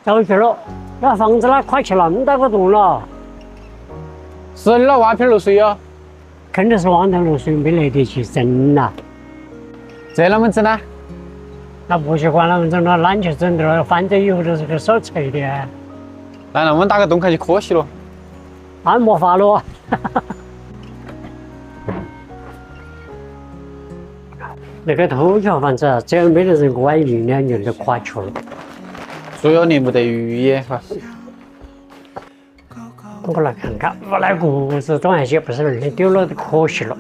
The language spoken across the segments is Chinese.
都去了，那房子那垮起那么大个洞了，是你那挖片漏水啊？肯定是网头漏水，没来得及整了。这啷么整呢？那不习惯那么整了，懒去整的了，翻着以后都是个手锤的，那我们打个洞开就可惜了。那没法了。那个头桥房子，只要没得人过1、2年就垮去了。主要你没得鱼耶，哈。我来看看，我那故事都还写不是那儿丢了，可惜了。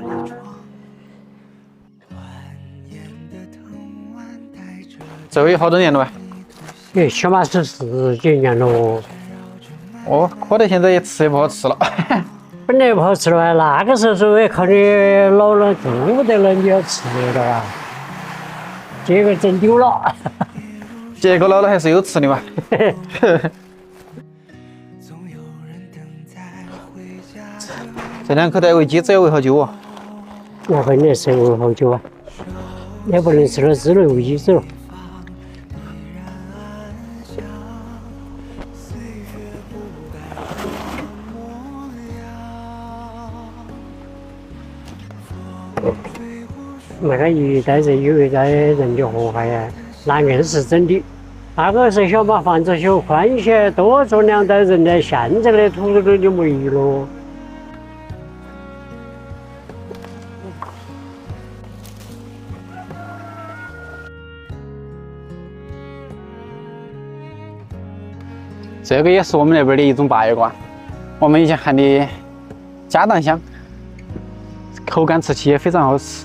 这个有好多年了吧？也起码是10几年了哦。哦，可能现在也吃也不好吃了。本来不好吃了啊，那个时候也靠你老了顾不得了，你要吃的了啊。结果整丢了。结果老了还是有吃的嘛。这2口带回鸡子要喂好久啊？那本来是喂好久啊，也不能吃了，只能喂鸡子了。那个一代人有一代人的活法呀，那硬是真的。那个时候想把房子修宽些，多住2代人呢，现在的土地就没了。这个也是我们那边的一种白瓜，我们以前喊的家当香，口感吃起也非常好吃。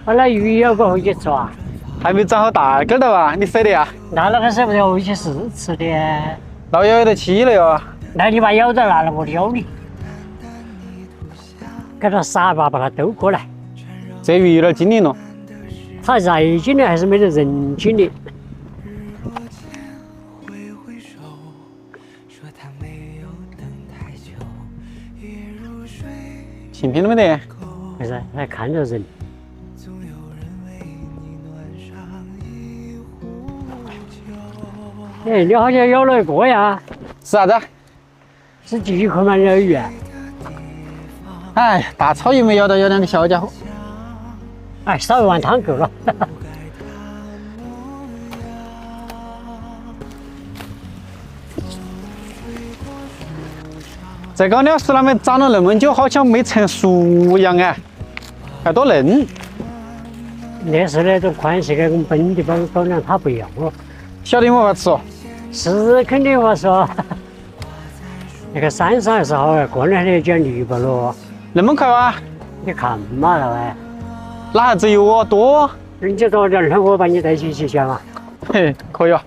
那鱼要过回去吃啊？还没长好大个的吧？你舍得啊？那个舍不得回去试吃的。老咬得起了哟。那你把咬到那了，我咬你。给它撒把它兜过来。这鱼有点精灵了。它再精灵还是没得人精灵。性品都没得。为啥？还看着人。哎，你好像咬了一个呀？是啥子？是几颗嘛？你的鱼？哎，大草鱼没咬到，有2个小家伙。哎，烧一碗汤够了。这个鸟是那么长了那么久，好像没成熟一样哎，还多嫩。那是那种宽是跟我们本地高粱它不一样哦。晓得没法吃哦。是肯定我说。那个山上还是好啊，过两天就绿不了。那么快吗？你看嘛，那哎。哪还只有我多？人家早点，我把你带去去讲嘛。嘿，可以啊。